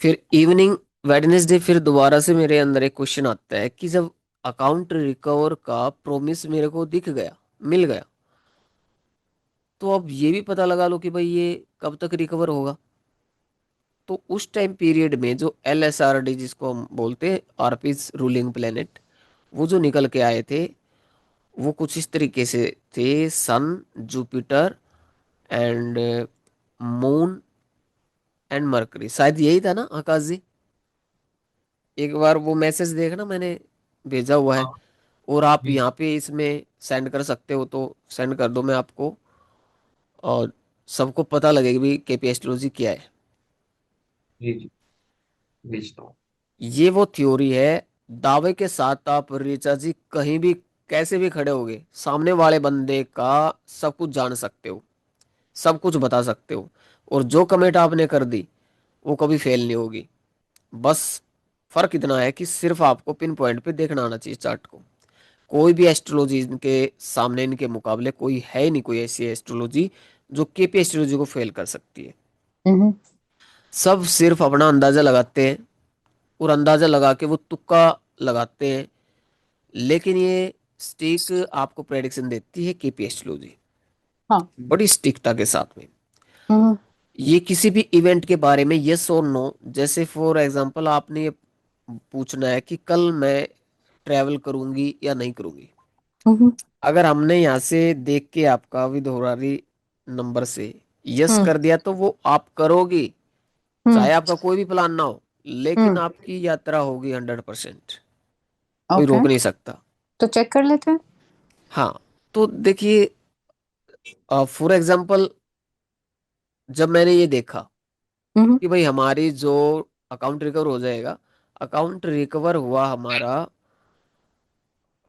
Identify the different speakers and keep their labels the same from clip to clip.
Speaker 1: फिर evening Wednesday फिर दोबारा से मेरे अंदर एक क्वेश्चन आता है कि जब अकाउंट रिकवर का प्रोमिस मेरे को दिख गया, मिल गया, तो अब ये भी पता लगा लो कि भाई ये कब तक रिकवर होगा। तो उस टाइम पीरियड में जो LSRD जिसको हम बोलते हैं, आरपीज रूलिंग प्लेनेट, वो जो निकल के आए थे वो कुछ इस तरीके से थे: sun, Jupiter and moon and Mercury. शायद यही था ना आकाश जी? एक बार वो मैसेज देखना, मैंने भेजा हुआ है।
Speaker 2: हाँ
Speaker 1: और आप
Speaker 2: जी
Speaker 1: यहाँ पे इसमें सेंड कर सकते हो तो सेंड कर दो मैं आपको, और सबको पता लगेगा भी केपी एस्ट्रोलॉजी क्या है।
Speaker 2: जी जी, भेजता हूँ।
Speaker 1: ये वो थ्योरी है, दावे के साथ आप ऋचा जी कहीं भी कैसे भी खड़े होगे, सामने वाले बंदे का सब कुछ जान सकते हो, सब कुछ बता सकते हो। और जो कमेंट आपने कर दी वो कभी फेल नहीं होगी। बस फर्क इतना है कि सिर्फ आपको पिन पॉइंट पे देखना आना चाहिए चार्ट को। कोई भी एस्ट्रोलॉजी इनके सामने, इनके मुकाबले कोई है ही नहीं, कोई ऐसी एस्ट्रोलॉजी जो केपी एस्ट्रोलॉजी को फेल कर सकती है।
Speaker 2: हम्म।
Speaker 1: सब सिर्फ अपना अंदाजा लगाते हैं, और अंदाजा लगा के वो तुक्का लगाते हैं। लेकिन ये स्टिक आपको प्रेडिक्शन देती है केपी एस्ट्रोलॉजी,
Speaker 2: हाँ।
Speaker 1: बड़ी स्टिकता के साथ में।
Speaker 2: हम्म।
Speaker 1: ये किसी भी इवेंट के बारे में यस और नो, जैसे फॉर एग्जांपल आपने ये पूछना है कि कल मैं ट्रैवल करूंगी या नहीं करूंगी।
Speaker 2: हम्म।
Speaker 1: अगर हमने यहाँ से देख के आपका विधोरारी नंबर से यस
Speaker 2: हम्म।
Speaker 1: कर दिया तो वो आप करोगी,
Speaker 2: हम्म।
Speaker 1: चाहे आपका कोई भी प्लान ना हो। लेकिन
Speaker 2: हम्म।
Speaker 1: आपकी यात्रा होगी 100%, कोई
Speaker 2: ओके,
Speaker 1: रोक नहीं सकता।
Speaker 2: तो चेक कर लेते हैं।
Speaker 1: हाँ, तो देखिए, फॉर एग्जाम्पल जब मैंने ये देखा
Speaker 2: हम्म।
Speaker 1: कि भाई हमारी जो अकाउंट रिकवर हो जाएगा, अकाउंट रिकवर हुआ हमारा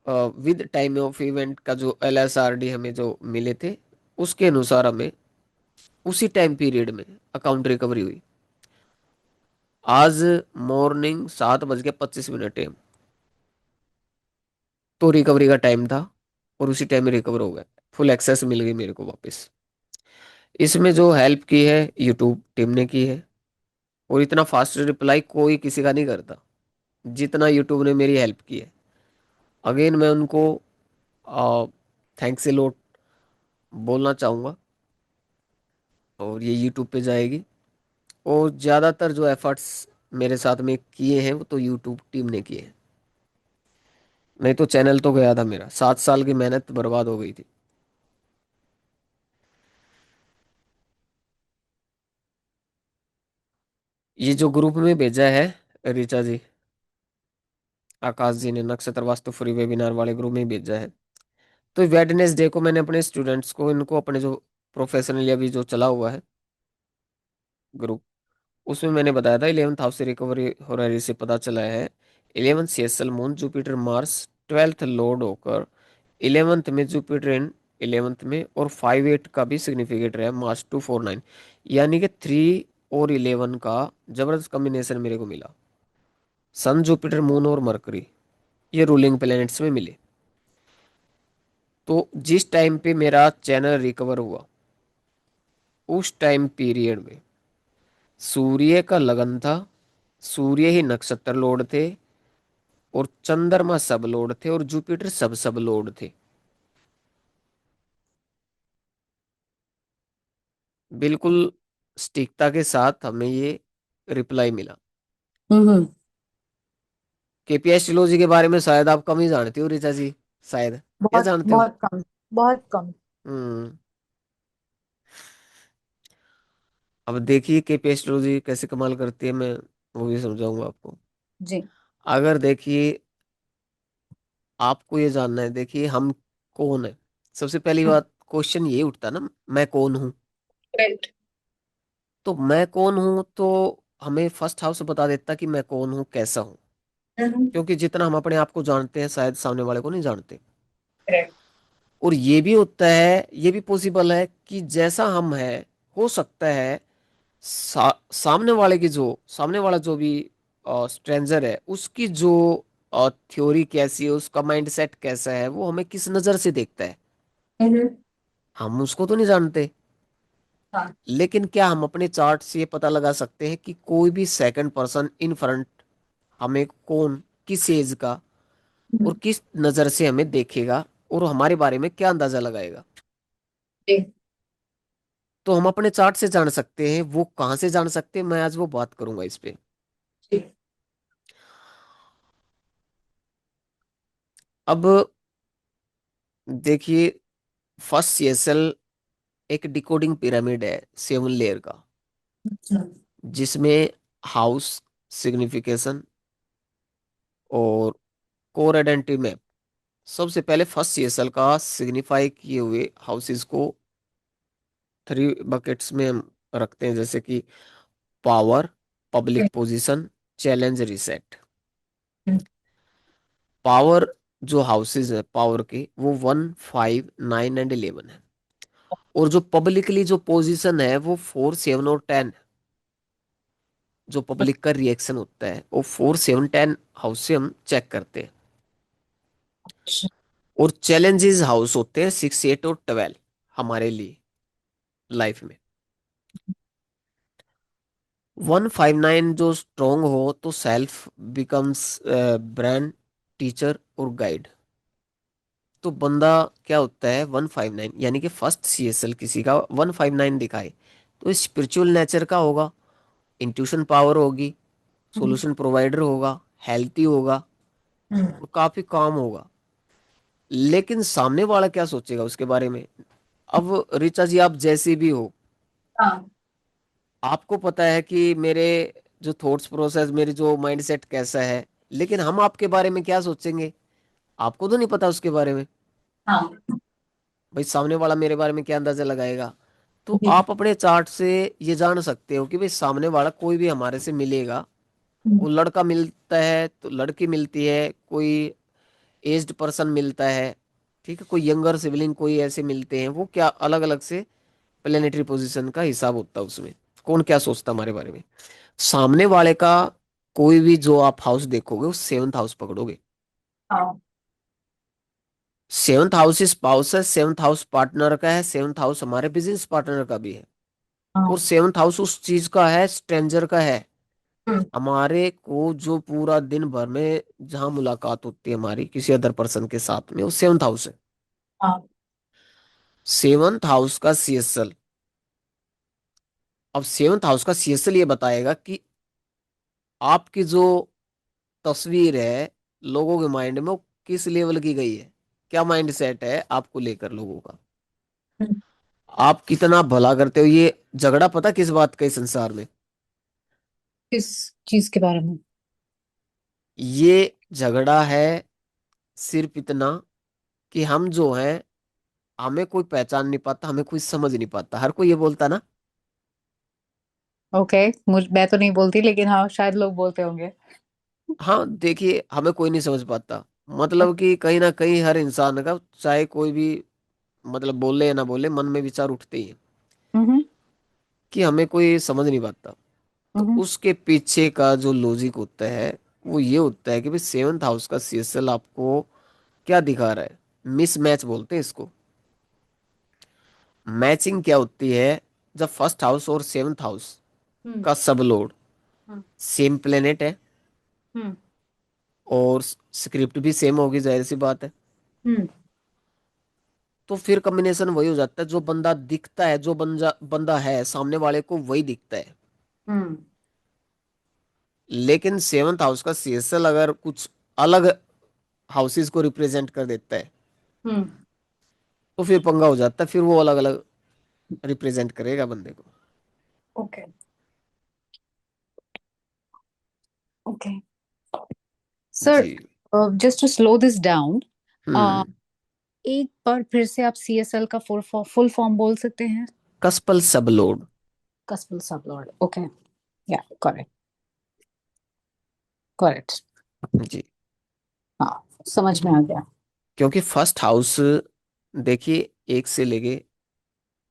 Speaker 1: विद टाइम ऑफ इवेंट का जो LSRD हमें जो मिले थे, उसके अनुसार हमें उसी टाइम पीरियड में अकाउंट रिकवरी हुई। आज मॉर्निंग 7:25 है, तो रिकवरी का टाइम था, और उसी टाइम में रिकवर हो गया। फुल एक्सेस मिल गई मेरे को वापस। इसमें जो हेल्प की है यूट्यूब टीम ने की है, और इतना फास्ट रिप्लाई कोई किसी का नहीं करता जितना यूट्यूब ने मेरी हेल्प की है। अगेन मैं उनको थैंक्स ए लॉट बोलना चाहूँगा। और ये यूट्यूब पे जाएगी, और ज़्यादातर जो एफर्ट्स मेरे साथ में किए हैं वो तो यूट्यूब टीम ने किए हैं। नहीं तो चैनल तो गया था मेरा, 7 साल की मेहनत बर्बाद हो गई थी। ये जो ग्रुप में भेजा है ऋचा जी, आकाश जी ने नक्षत्र वास्तु फ्री वेबिनार वाले ग्रुप में भेजा है। तो वेडनेसडे को मैंने अपने स्टूडेंट्स को, इनको अपने जो प्रोफेशनली अभी जो चला हुआ है ग्रुप, उसमें मैंने बताया था 11th हाउस से रिकवरी हो रही से पता चला है। 11th CSL moon Jupiter Mars 12th Lord होकर 11th में जुपिटर इन 11th में, और 5-8 का भी सिग्निफिकेट रहा है, मार्च 249। यानी कि 3 और 11 का जबरदस्त कॉम्बिनेशन मेरे को मिला। सन, जुपिटर, मून और मरकरी ये रूलिंग प्लैनेट्स में मिले। तो जिस टाइम पे मेरा चैनल रिकवर हुआ, उस टाइम पीरियड में सूर्य का लगन था, सूर्य ही नक्षत्र लॉर्ड थे, और चंद्रमा सब लॉर्ड थे, और जुपिटर सब सब लॉर्ड थे। बिल्कुल सटीकता के साथ हमें ये रिप्लाई मिला।
Speaker 2: हम्म।
Speaker 1: केपी एस्ट्रोलॉजी के बारे में शायद आप कम ही जानते हो ऋचा जी, शायद, या
Speaker 2: बहुत
Speaker 1: जानते हो?
Speaker 2: बहुत कम, बहुत कम।
Speaker 1: हम्म। अब देखिए केपी एस्ट्रोलॉजी कैसे कमाल करती है, मैं वो भी समझाऊंगा आपको।
Speaker 2: जी।
Speaker 1: अगर देखिए, आपको ये जानना है, देखिए हम कौन है। सबसे पहली बात क्वेश्चन ये उठता ना, मैं कौन हूँ।
Speaker 2: करेक्ट।
Speaker 1: तो मैं कौन हूँ, तो हमें फर्स्ट हाउस बता देता कि मैं कौन हूँ, कैसा हूँ। क्योंकि जितना हम अपने आप को जानते हैं शायद सामने वाले को नहीं जानते।
Speaker 2: करेक्ट।
Speaker 1: और ये भी होता है, ये भी पॉसिबल है कि जैसा हम है, हो सकता है सामने वाला जो भी स्ट्रेंजर है, उसकी जो थ्योरी कैसी है, उसका माइंडसेट कैसा है, वो हमें किस नज़र से देखता है, हम उसको तो नहीं जानते।
Speaker 2: हाँ।
Speaker 1: लेकिन क्या हम अपने चार्ट से ये पता लगा सकते हैं कि कोई भी सेकंड पर्सन इन फ्रंट हमें कौन, किस एज का और
Speaker 2: हम्म,
Speaker 1: किस नजर से हमें देखेगा और हमारे बारे में क्या अंदाजा लगाएगा?
Speaker 2: जी।
Speaker 1: तो हम अपने चार्ट से जान सकते हैं। वो कहाँ से जान सकते हैं, मैं आज वो बात करूंगा इस पे।
Speaker 2: जी।
Speaker 1: अब देखिए, फर्स्ट सीएसएल एक डिकोडिंग पिरामिड है 7 लेयर का,
Speaker 2: हम्म,
Speaker 1: जिसमें हाउस, सिग्निफिकेशन और कोर आइडेंटिटी मैप। सबसे पहले फर्स्ट सीएसएल का सिग्निफाई किए हुए हाउसेस को 3 बकेट्स में हम रखते हैं, जैसे कि power, public position, challenge, reset.
Speaker 2: Hmm,
Speaker 1: power जो हाउसेज है पावर के, वो 1, 5, 9 एंड 11 है। और जो पब्लिकली जो पोजीशन है वो 4, 7 और 10। जो पब्लिक का रिएक्शन होता है वो 4, 7, 10 हाउस से हम चेक करते हैं।
Speaker 2: अच्छा।
Speaker 1: और चैलेंजेस हाउस होते हैं 6, 8 और 12 हमारे लिए लाइफ में। 1, 5, 9 जो स्ट्रोंग हो तो सेल्फ बिकम्स ब्रांड, टीचर और गाइड। तो बंदा क्या होता है 1, 5, 9, यानी कि फर्स्ट सीएसएल किसी का 1, 5, 9 दिखाए तो स्पिरिचुअल नेचर का होगा, इंट्यूशन पावर होगी,
Speaker 2: हम्म,
Speaker 1: सॉल्यूशन प्रोवाइडर होगा, हेल्थी होगा
Speaker 2: हम्म,
Speaker 1: और काफी काम होगा। लेकिन सामने वाला क्या सोचेगा उसके बारे में? अब ऋचा जी, आप जैसे भी हो,
Speaker 2: हाँ।
Speaker 1: आपको पता है कि मेरे जो थॉट्स प्रोसेस, मेरी जो माइंडसेट कैसा है। लेकिन हम आपके बारे में क्या सोचेंगे, आपको तो नहीं पता उसके बारे में।
Speaker 2: हाँ।
Speaker 1: भाई सामने वाला मेरे बारे में क्या अंदाजा लगाएगा? तो
Speaker 2: जी।
Speaker 1: आप अपने चार्ट से ये जान सकते हो कि भाई सामने वाला कोई भी हमारे से मिलेगा,
Speaker 2: हम्म,
Speaker 1: वो लड़का मिलता है तो लड़की मिलती है, कोई एज्ड पर्सन मिलता है, ठीक है, कोई यंगर सिबलिंग, कोई ऐसे मिलते हैं, वो क्या अलग अलग से प्लेनेटरी पोजीशन का हिसाब होता है उसमें। कौन क्या सोचता है हमारे बारे में। सामने वाले का कोई भी जो आप हाउस देखोगे वो 7th हाउस पकड़ोगे।
Speaker 2: हाँ।
Speaker 1: 7th हाउस स्पाउस है, 7th हाउस पार्टनर का है, 7th हाउस हमारे बिजनेस पार्टनर का भी है। और
Speaker 2: हाँ।
Speaker 1: 7th हाउस उस चीज का है, स्ट्रेंजर का है।
Speaker 2: हम्म,
Speaker 1: हमारे को जो पूरा दिन भर में जहां मुलाकात होती है हमारी किसी अदर पर्सन के साथ में, वो 7th हाउस है।
Speaker 2: हाँ।
Speaker 1: 7th हाउस का सीएसएल, अब 7th हाउस का सीएसएल ये बताएगा कि आपकी जो तस्वीर है लोगों के माइंड में, वो किस लेवल की गई है, क्या माइंड सेट है आपको लेकर लोगों का।
Speaker 2: हम्म,
Speaker 1: आप कितना भला करते हो, ये झगड़ा पता किस बात का है संसार में?
Speaker 2: किस चीज के बारे में?
Speaker 1: ये झगड़ा है सिर्फ इतना कि हम जो हैं, हमें कोई पहचान नहीं पाता, हमें कोई समझ नहीं पाता। हर कोई ये बोलता ना।
Speaker 2: ओके। मैं तो नहीं बोलती, लेकिन हाँ, शायद लोग बोलते होंगे।
Speaker 1: हाँ देखिए, हमें कोई नहीं समझ पाता। मतलब कि कहीं ना कहीं हर इंसान का, चाहे कोई भी मतलब बोले या ना बोले, मन में विचार उठते ही हैं
Speaker 2: हम्म।
Speaker 1: कि हमें कोई समझ नहीं पाता। तो
Speaker 2: हम्म।
Speaker 1: उसके पीछे का जो लॉजिक होता है वो ये होता है कि भाई 7th हाउस का सीएसएल आपको क्या दिखा रहा है। मिसमैच बोलते हैं इसको। मैचिंग क्या होती है? जब फर्स्ट हाउस और 7th हाउस
Speaker 2: हम्म।
Speaker 1: का सब लोड
Speaker 2: हम्म।
Speaker 1: सेम प्लेनेट है
Speaker 2: हम्म।
Speaker 1: और स्क्रिप्ट भी सेम होगी, जाहिर सी बात है।
Speaker 2: हम्म।
Speaker 1: तो फिर कॉम्बिनेशन वही हो जाता है, जो बंदा दिखता है, जो बंदा बंदा है सामने वाले को वही दिखता है।
Speaker 2: हम्म।
Speaker 1: लेकिन 7th हाउस का सीएसएल अगर कुछ अलग हाउसेस को रिप्रेजेंट कर देता है
Speaker 2: हम्म।
Speaker 1: तो फिर पंगा हो जाता है, फिर वो अलग अलग रिप्रेजेंट करेगा बंदे को।
Speaker 2: ओके। ओके सर,
Speaker 1: जी।
Speaker 2: Just to slow this down,
Speaker 1: hmm.
Speaker 2: एक बार फिर से आप सीएसएल का फुल फॉर्म बोल सकते हैं?
Speaker 1: कस्पल सब लोड।
Speaker 2: Customer sublord. ओके। या करेक्ट। करेक्ट।
Speaker 1: जी।
Speaker 2: हाँ, समझ में आ गया।
Speaker 1: क्योंकि फर्स्ट हाउस देखिए, 1 से लेके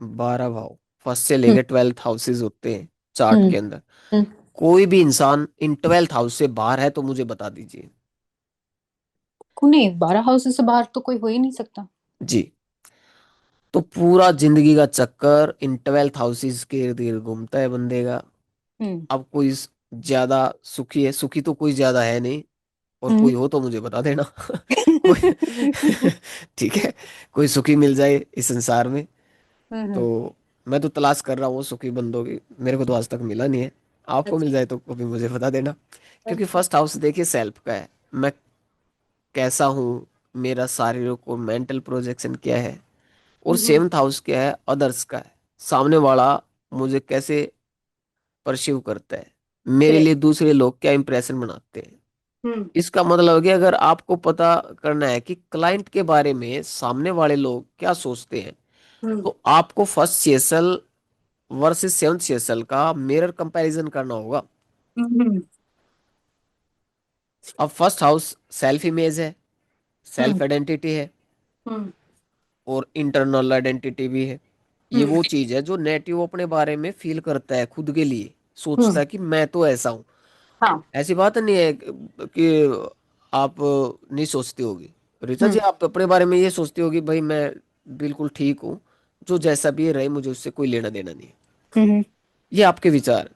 Speaker 1: 12 भाव, फर्स्ट से
Speaker 2: हम्म।
Speaker 1: लेके 12th हाउसेज होते हैं चार्ट
Speaker 2: हम्म।
Speaker 1: के अंदर।
Speaker 2: हम्म।
Speaker 1: कोई भी इंसान इन 12th हाउस से बाहर है तो मुझे बता दीजिए।
Speaker 2: नहीं, 12 हाउसेस से बाहर तो कोई हो ही नहीं सकता।
Speaker 1: जी। तो पूरा जिंदगी का चक्कर इन 12 हाउसेस के इर्द गिर्द घूमता है बंदे का।
Speaker 2: हम्म।
Speaker 1: अब कोई ज्यादा सुखी है, सुखी तो कोई ज्यादा है नहीं, और
Speaker 2: हम्म।
Speaker 1: कोई हो तो मुझे बता देना। कोई ठीक है, कोई सुखी मिल जाए इस संसार में
Speaker 2: हम्म।
Speaker 1: तो। मैं तो तलाश कर रहा हूँ सुखी बंदों की, मेरे को तो आज तक मिला नहीं है। आपको मिल
Speaker 2: अच्छा।
Speaker 1: जाए तो कभी मुझे बता देना। क्योंकि
Speaker 2: अच्छा।
Speaker 1: फर्स्ट हाउस देखिए सेल्फ का है, मैं कैसा हूँ, मेरा शारीरिक और मेंटल प्रोजेक्शन क्या है। और
Speaker 2: हम्म।
Speaker 1: सेवंथ हाउस क्या है, अदर्स का है, सामने वाला मुझे कैसे परसीव करता है, मेरे लिए
Speaker 2: करेक्ट।
Speaker 1: दूसरे लोग क्या इंप्रेशन बनाते हैं।
Speaker 2: हम्म।
Speaker 1: इसका मतलब है कि अगर आपको पता करना है कि क्लाइंट के बारे में सामने वाले लोग क्या सोचते हैं,
Speaker 2: हम्म।
Speaker 1: तो आपको first CSL versus seventh CSL का मिरर कंपैरिजन करना होगा।
Speaker 2: हम्म।
Speaker 1: अब फर्स्ट हाउस सेल्फ इमेज है,
Speaker 2: हम्म।
Speaker 1: सेल्फ आइडेंटिटी है,
Speaker 2: हम्म।
Speaker 1: और इंटरनल आइडेंटिटी भी है। ये
Speaker 2: हम्म।
Speaker 1: वो चीज है जो नेटिव अपने बारे में फील करता है, खुद के लिए सोचता
Speaker 2: हम्म।
Speaker 1: है कि मैं तो ऐसा हूँ।
Speaker 2: हाँ।
Speaker 1: ऐसी बात नहीं है कि आप नहीं सोचती होगी, ऋचा जी,
Speaker 2: हम्म।
Speaker 1: आप अपने बारे में ये सोचती होगी भाई मैं बिल्कुल ठीक हूँ, जो जैसा भी रहे मुझे उससे कोई लेना देना नहीं है।
Speaker 2: हम्म।
Speaker 1: ये आपके विचार।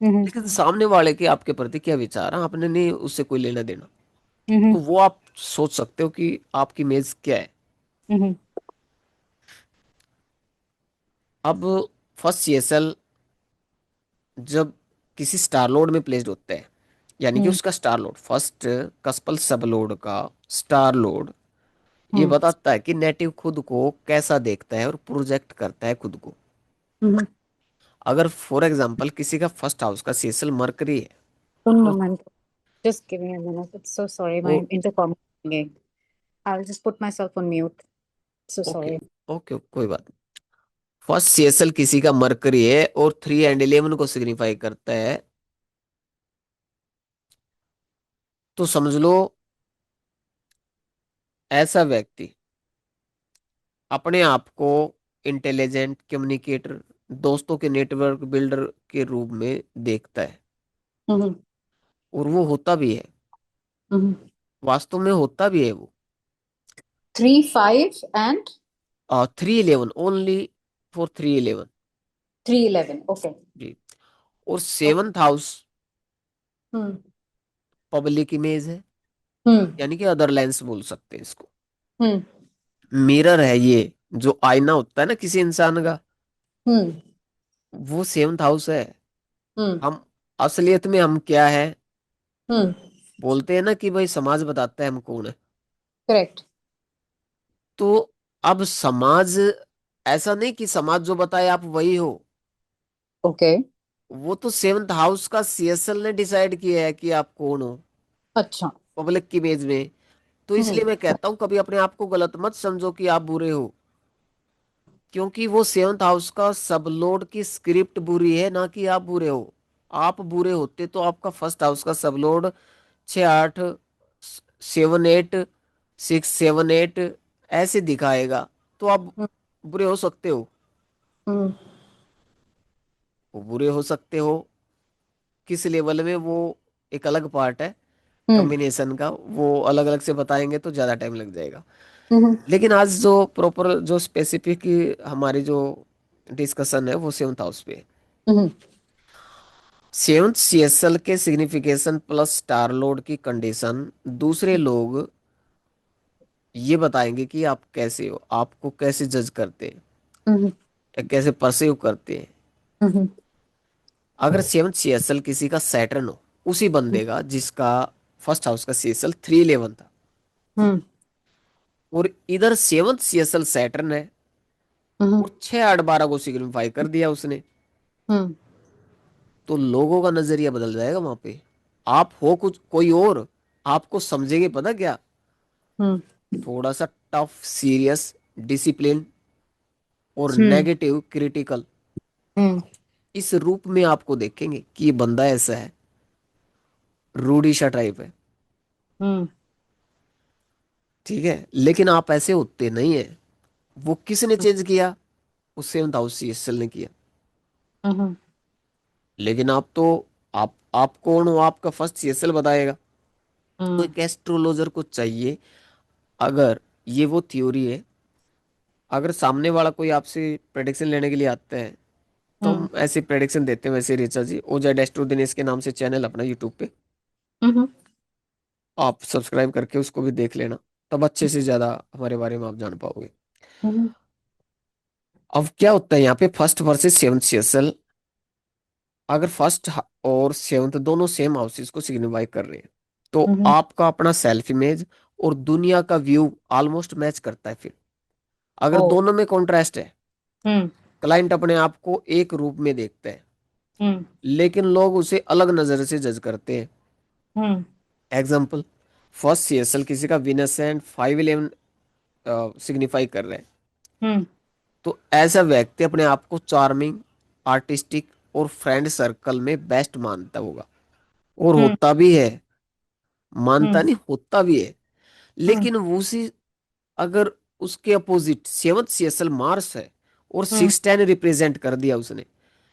Speaker 2: हम्म।
Speaker 1: लेकिन सामने वाले के आपके प्रति क्या विचार है, आपने नहीं उससे कोई लेना देना,
Speaker 2: हम्म।
Speaker 1: तो वो आप सोच सकते हो कि आपकी इमेज क्या है।
Speaker 2: हम्म।
Speaker 1: अब फर्स्ट सीएसएल जब किसी स्टार लोड में प्लेस्ड होता है, यानी कि
Speaker 2: हम्म।
Speaker 1: उसका स्टार लोड फर्स्ट कस्पल सब लोड का स्टार लोड ये
Speaker 2: हम्म।
Speaker 1: बताता है कि नेटिव खुद को कैसा देखता है और प्रोजेक्ट करता है खुद को।
Speaker 2: हम्म।
Speaker 1: अगर फॉर एग्जांपल किसी का फर्स्ट हाउस का सीएसएल मरकरी है,
Speaker 2: One
Speaker 1: तो
Speaker 2: moment. Just give me a minute. It's so sorry.
Speaker 1: वो
Speaker 2: My intercom is ringing. I'll just put myself on mute. So
Speaker 1: okay,
Speaker 2: sorry.
Speaker 1: Okay कोई बात नहीं। फर्स्ट सीएसएल किसी का मरकरी है और 3 एंड 11 को सिग्निफाई करता है, तो समझ लो ऐसा व्यक्ति अपने आप को इंटेलिजेंट कम्युनिकेटर, दोस्तों के नेटवर्क बिल्डर के रूप में देखता है।
Speaker 2: हम्म।
Speaker 1: और वो होता भी है,
Speaker 2: हम्म।
Speaker 1: वास्तव में होता भी है वो।
Speaker 2: 3, 5 and
Speaker 1: 3 11 ओनली, फॉर 3 11।
Speaker 2: 3, 11. Okay.
Speaker 1: जी। और
Speaker 2: Okay.
Speaker 1: सेवंथ हाउस
Speaker 2: हम्म।
Speaker 1: पब्लिक इमेज है,
Speaker 2: हम्म।
Speaker 1: यानी कि अदर लेंस बोल सकते हैं इसको।
Speaker 2: हम्म।
Speaker 1: मिरर है ये, जो आईना होता है ना किसी इंसान का,
Speaker 2: हम्म।
Speaker 1: वो सेवंथ हाउस है।
Speaker 2: हम्म।
Speaker 1: हम असलियत में हम क्या है,
Speaker 2: हम्म।
Speaker 1: बोलते हैं ना कि भाई समाज बताता है हम कौन है।
Speaker 2: करेक्ट।
Speaker 1: तो अब समाज, ऐसा नहीं कि समाज जो बताए आप वही हो,
Speaker 2: ओके।
Speaker 1: वो तो सेवंथ हाउस का सीएसएल ने डिसाइड किया है कि आप कौन हो
Speaker 2: अच्छा।
Speaker 1: पब्लिक की इमेज में। तो
Speaker 2: हम्म।
Speaker 1: इसलिए मैं कहता हूं कभी अपने आप को गलत मत समझो कि आप बुरे हो, क्योंकि वो सेवंथ हाउस का सबलोड की स्क्रिप्ट बुरी है, ना कि आप बुरे हो। आप बुरे होते तो आपका फर्स्ट हाउस का सबलोड 6 8 7 8 6 7 8 ऐसे दिखाएगा, तो आप बुरे हो सकते हो।
Speaker 2: हम्म।
Speaker 1: वो बुरे हो सकते हो किस लेवल में, वो एक अलग पार्ट है
Speaker 2: हम्म।
Speaker 1: कॉम्बिनेशन का, वो अलग अलग से बताएंगे तो ज़्यादा टाइम लग जाएगा।
Speaker 2: हम्म।
Speaker 1: लेकिन आज जो प्रॉपर जो स्पेसिफिक हमारी जो डिस्कशन है वो सेवंथ हाउस पे है।
Speaker 2: हम्म।
Speaker 1: सेवंथ सीएसएल के सिग्निफिकेशन प्लस स्टार लोड की कंडीशन, दूसरे लोग ये बताएंगे कि आप कैसे हो, आपको कैसे जज करते हैं
Speaker 2: हम्म।
Speaker 1: या कैसे परसीव करते हैं।
Speaker 2: हम्म।
Speaker 1: अगर सेवंथ सीएसएल किसी का सैटर्न हो, उसी बंदे का जिसका फर्स्ट हाउस का सीएसएल 3 11 था,
Speaker 2: हम्म।
Speaker 1: और इधर सेवंथ सीएसएल सैटर्न है
Speaker 2: हम्म।
Speaker 1: और 6 8 12 को सिग्निफाई कर दिया उसने,
Speaker 2: हम्म।
Speaker 1: तो लोगों का नजरिया बदल जाएगा वहां पे। आप हो कुछ कोई और, आपको समझेंगे पता क्या,
Speaker 2: हम्म।
Speaker 1: थोड़ा सा टफ, सीरियस, डिसिप्लिन और
Speaker 2: हम्म।
Speaker 1: नेगेटिव, क्रिटिकल,
Speaker 2: हम्म।
Speaker 1: इस रूप में आपको देखेंगे कि ये बंदा ऐसा है, रूडिशा टाइप है।
Speaker 2: हम्म।
Speaker 1: ठीक है, लेकिन आप ऐसे होते नहीं है। वो किसने चेंज किया, उससे हाउस सीएसएल ने किया।
Speaker 2: हम्म।
Speaker 1: लेकिन आप कौन हो, आपका फर्स्ट सीएसएल बताएगा। तो
Speaker 2: हम्म।
Speaker 1: एक एस्ट्रोलॉजर को चाहिए, अगर ये वो थ्योरी है, अगर सामने वाला कोई आपसे प्रेडिक्शन लेने के लिए आता है तो
Speaker 2: हम्म।
Speaker 1: हम ऐसी प्रेडिक्शन देते हैं। वैसे ऋचा जी, ओजा डेस्ट्रो दिनेश के नाम से चैनल अपना यूट्यूब पे,
Speaker 2: हम्म।
Speaker 1: आप सब्सक्राइब करके उसको भी देख लेना। तब अच्छे से ज्यादा हमारे बारे में आप जान पाओगे।
Speaker 2: हम्म।
Speaker 1: अब क्या होता है यहाँ पे, फर्स्ट वर्सेस सेवंथ सीएसएल। अगर फर्स्ट और सेवंथ दोनों सेम हाउसेस को सिग्निफाई कर रहे हैं तो
Speaker 2: हम्म।
Speaker 1: आपका अपना सेल्फ इमेज और दुनिया का व्यू ऑलमोस्ट मैच करता है। फिर अगर
Speaker 2: ओ।
Speaker 1: दोनों में कॉन्ट्रास्ट है,
Speaker 2: हम्म।
Speaker 1: क्लाइंट अपने आप को एक रूप में देखता है,
Speaker 2: हम्म।
Speaker 1: लेकिन लोग उसे अलग नजर से जज करते हैं।
Speaker 2: हम्म।
Speaker 1: एग्जाम्पल, फर्स्ट सीएसएल किसी का विनस एंड 511 सिग्निफाई कर रहे हैं,
Speaker 2: हम्म।
Speaker 1: तो ऐसा व्यक्ति अपने आप को चार्मिंग, आर्टिस्टिक और फ्रेंड सर्कल में बेस्ट मानता होगा, और
Speaker 2: हम्म।
Speaker 1: होता भी है। मानता
Speaker 2: हम्म।
Speaker 1: नहीं, होता भी है।
Speaker 2: हम्म।
Speaker 1: लेकिन वो उसी, अगर उसके अपोजिट सेवंथ सीएसएल मार्स है और
Speaker 2: हम्म।
Speaker 1: 610 रिप्रेजेंट कर दिया उसने,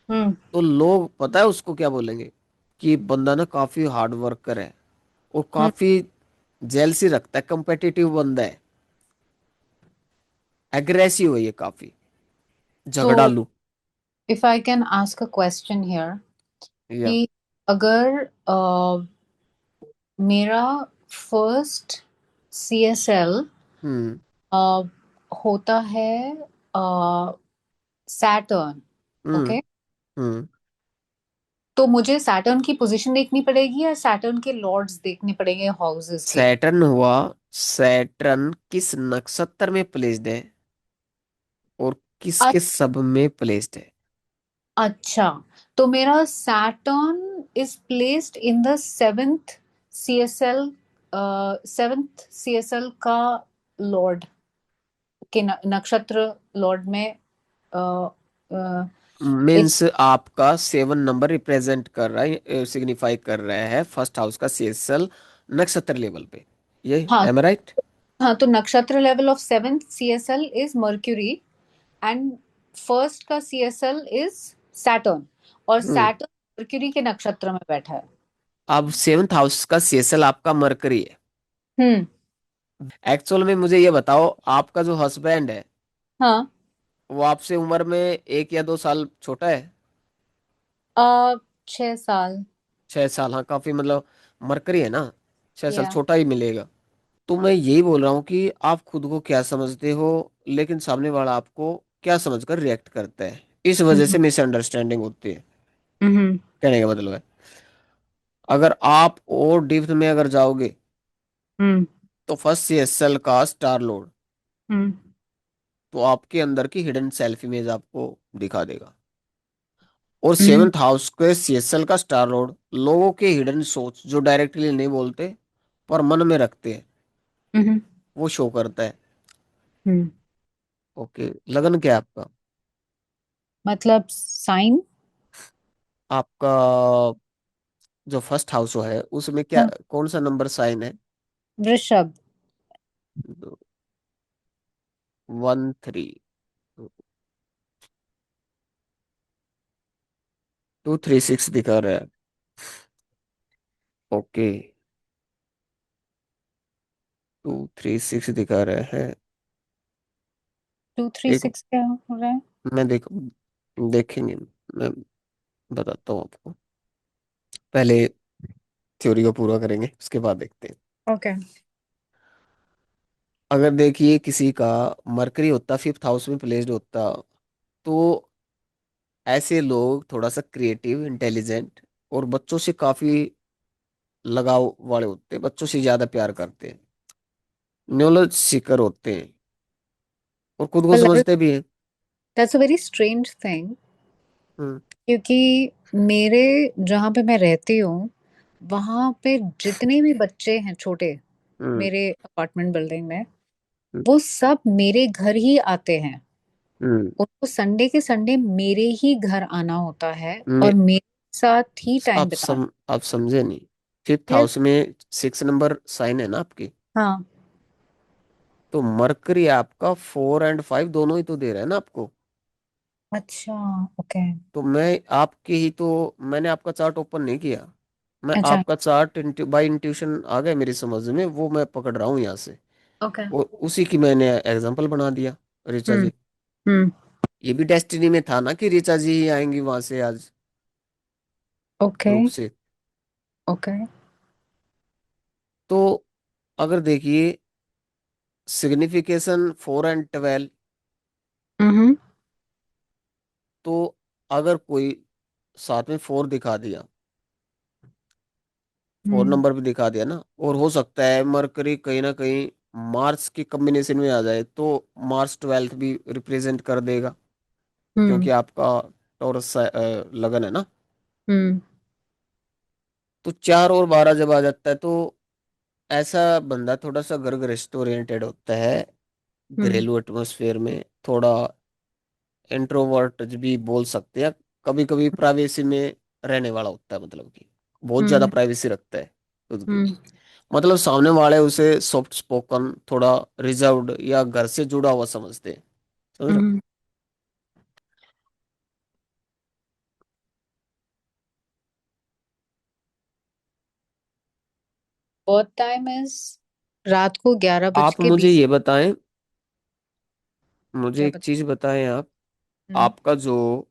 Speaker 2: हम्म।
Speaker 1: तो लोग पता है उसको क्या बोलेंगे, कि बंदा ना काफी हार्ड वर्कर है और
Speaker 2: हम्म।
Speaker 1: काफी जेलसी रखता है, कंपेटिटिव बंदा है, एग्रेसिव है ये काफी,
Speaker 2: तो
Speaker 1: झगड़ालू।
Speaker 2: If I can ask a question here
Speaker 1: या।
Speaker 2: कि अगर मेरा फर्स्ट सीएसएल
Speaker 1: हम्म।
Speaker 2: होता है सैटर्न।
Speaker 1: हम्म।
Speaker 2: ओके।
Speaker 1: हम्म।
Speaker 2: तो मुझे सैटर्न की पोजीशन देखनी पड़ेगी या सैटर्न के लॉर्ड्स देखने पड़ेंगे हाउसेस के?
Speaker 1: सैटर्न हुआ, सैटर्न किस नक्षत्र में प्लेस्ड है और किसके सब में प्लेस्ड है।
Speaker 2: अच्छा, तो मेरा Saturn is placed in the seventh CSL, seventh CSL का लॉर्ड के नक्षत्र लॉर्ड में इट।
Speaker 1: मीन्स आपका 7 नंबर रिप्रेजेंट कर रहा है, सिग्निफाई कर रहा है फर्स्ट हाउस का सीएसएल नक्षत्र लेवल पे। ये
Speaker 2: हाँ।
Speaker 1: Am right?
Speaker 2: हाँ, तो नक्षत्र level of seventh CSL is Mercury and first का सीएसएल इज सैटर्न, और
Speaker 1: हम्म।
Speaker 2: सैटर्न मर्क्यूरी के नक्षत्र में बैठा है।
Speaker 1: अब सेवंथ हाउस का सीएसएल आपका मरकरी है।
Speaker 2: हम्म।
Speaker 1: एक्चुअल में मुझे ये बताओ, आपका जो हस्बैंड है
Speaker 2: हाँ।
Speaker 1: वो आपसे उम्र में 1 या 2 साल छोटा है?
Speaker 2: 6 साल।
Speaker 1: 6 साल, हाँ काफी मतलब, मरकरी है ना, 6 साल
Speaker 2: या।
Speaker 1: छोटा ही मिलेगा। तो मैं यही बोल रहा हूँ कि आप खुद को क्या समझते हो, लेकिन सामने वाला आपको क्या समझकर रिएक्ट करता है, इस वजह
Speaker 2: हम्म।
Speaker 1: से मिसअंडरस्टैंडिंग होती है।
Speaker 2: हम्म।
Speaker 1: कहने का मतलब है, अगर आप और डिप्थ में अगर जाओगे
Speaker 2: हम्म।
Speaker 1: तो फर्स्ट सीएसएल का स्टार लोड
Speaker 2: हम्म।
Speaker 1: तो आपके अंदर की हिडन सेल्फ इमेज आपको दिखा देगा। और
Speaker 2: हम्म।
Speaker 1: सेवंथ हाउस के सीएसएल का स्टार लॉर्ड लोगों के हिडन सोच जो डायरेक्टली नहीं बोलते पर मन में रखते हैं,
Speaker 2: हम्म।
Speaker 1: वो शो करता है।
Speaker 2: हम्म।
Speaker 1: ओके, लगन क्या है आपका?
Speaker 2: मतलब साइन।
Speaker 1: आपका जो फर्स्ट हाउस है उसमें क्या,
Speaker 2: हाँ।
Speaker 1: कौन सा नंबर साइन है?
Speaker 2: वृषभ।
Speaker 1: 13, 236 दिखा रहा है। ओके, 236 दिखा रहा है। एक,
Speaker 2: 236 क्या हो रहा है?
Speaker 1: मैं देखेंगे, मैं बताता हूँ आपको, पहले थ्योरी को पूरा करेंगे उसके बाद देखते हैं।
Speaker 2: ओके।
Speaker 1: अगर देखिए किसी का मरकरी होता, फिफ्थ हाउस में प्लेस्ड होता, तो ऐसे लोग थोड़ा सा क्रिएटिव, इंटेलिजेंट और बच्चों से काफी लगाव वाले होते हैं, बच्चों से ज्यादा प्यार करते हैं, नॉलेज सीकर होते हैं और खुद को
Speaker 2: पर
Speaker 1: समझते भी हैं।
Speaker 2: That's a very strange thing,
Speaker 1: hmm.
Speaker 2: क्योंकि मेरे जहाँ पे मैं रहती हूँ वहां पे जितने भी बच्चे हैं छोटे,
Speaker 1: हम्म।
Speaker 2: मेरे अपार्टमेंट बिल्डिंग में,
Speaker 1: हम्म।
Speaker 2: वो सब मेरे घर ही आते हैं।
Speaker 1: हम्म।
Speaker 2: उनको संडे के संडे मेरे ही घर आना होता है
Speaker 1: मैं
Speaker 2: और मेरे साथ ही टाइम बिताना।
Speaker 1: आप समझे नहीं, फिफ्थ
Speaker 2: फिर।
Speaker 1: हाउस में 6 नंबर साइन है ना आपकी,
Speaker 2: हाँ।
Speaker 1: तो मरकरी आपका 4 और 5 दोनों ही तो दे रहा है ना आपको।
Speaker 2: अच्छा। ओके।
Speaker 1: तो मैं आपके ही तो, मैंने आपका चार्ट ओपन नहीं किया, मैं
Speaker 2: अच्छा।
Speaker 1: आपका चार्ट बाय इंट्यूशन आ गया मेरी समझ में, वो मैं पकड़ रहा हूँ यहाँ से,
Speaker 2: ओके।
Speaker 1: और उसी की मैंने एग्जांपल बना दिया। ऋचा
Speaker 2: हम्म।
Speaker 1: जी।
Speaker 2: हम्म।
Speaker 1: ये भी डेस्टिनी में था ना कि ऋचा जी ही आएंगी वहां से आज
Speaker 2: ओके।
Speaker 1: ग्रुप से।
Speaker 2: ओके।
Speaker 1: तो अगर देखिए सिग्निफिकेशन 4 एंड 12,
Speaker 2: हम्म।
Speaker 1: तो अगर कोई साथ में 4 दिखा दिया, 4
Speaker 2: हम्म।
Speaker 1: नंबर भी दिखा दिया ना, और हो सकता है मरकरी कहीं ना कहीं मार्स की कॉम्बिनेशन में आ जाए, तो मार्स 12th भी रिप्रेजेंट कर देगा,
Speaker 2: हम्म।
Speaker 1: क्योंकि आपका टॉरस लगन है ना।
Speaker 2: हम्म।
Speaker 1: तो 4 और 12 जब आ जाता है, तो ऐसा बंदा थोड़ा सा घर गृहस्थ ओरिएंटेड होता है,
Speaker 2: हम्म।
Speaker 1: घरेलू एटमोसफेयर में थोड़ा इंट्रोवर्ट भी बोल सकते हैं, कभी कभी प्राइवेसी में रहने वाला होता है, मतलब कि बहुत ज्यादा
Speaker 2: हम्म।
Speaker 1: प्राइवेसी रखता है खुद की।
Speaker 2: हम्म।
Speaker 1: मतलब सामने वाले उसे सॉफ्ट स्पोकन, थोड़ा रिजर्व्ड या घर से जुड़ा हुआ समझते हैं, समझ रहे हो।
Speaker 2: हम्म। बहुत टाइम इज रात को 11 बज
Speaker 1: आप
Speaker 2: के
Speaker 1: मुझे
Speaker 2: बीस
Speaker 1: ये बताएं, मुझे
Speaker 2: क्या
Speaker 1: एक
Speaker 2: बता।
Speaker 1: चीज बताएं आप,
Speaker 2: हम्म।
Speaker 1: आपका जो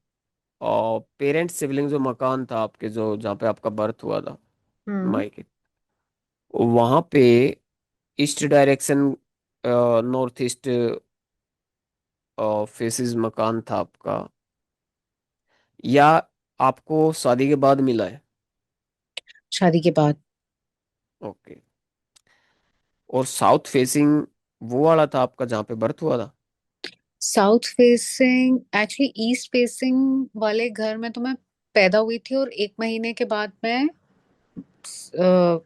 Speaker 1: पेरेंट सिबलिंग जो मकान था आपके, जो जहाँ पे आपका बर्थ हुआ था,
Speaker 2: हम्म।
Speaker 1: मायके, वहां पे east direction, north east faces मकान था आपका, या आपको शादी के बाद मिला है।
Speaker 2: शादी के बाद।
Speaker 1: ओके। और साउथ फेसिंग वो वाला था आपका जहाँ पे बर्थ हुआ था।
Speaker 2: South facing actually east facing वाले घर में तो मैं पैदा हुई थी, और 1 महीने के बाद मैं अ,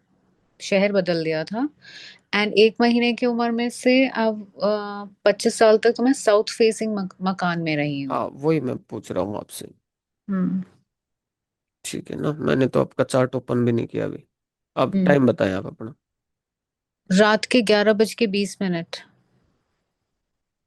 Speaker 2: शहर बदल दिया था। एंड 1 महीने की उम्र में से अब 25 साल तक तो मैं साउथ फेसिंग मकान में रही हूँ।
Speaker 1: हाँ वही मैं पूछ रहा हूँ आपसे।
Speaker 2: हम्म।
Speaker 1: ठीक है ना, मैंने तो आपका चार्ट ओपन भी नहीं किया अभी। अब
Speaker 2: हम्म।
Speaker 1: टाइम बताएं आप अपना।
Speaker 2: रात के 11 बज के 20 मिनट।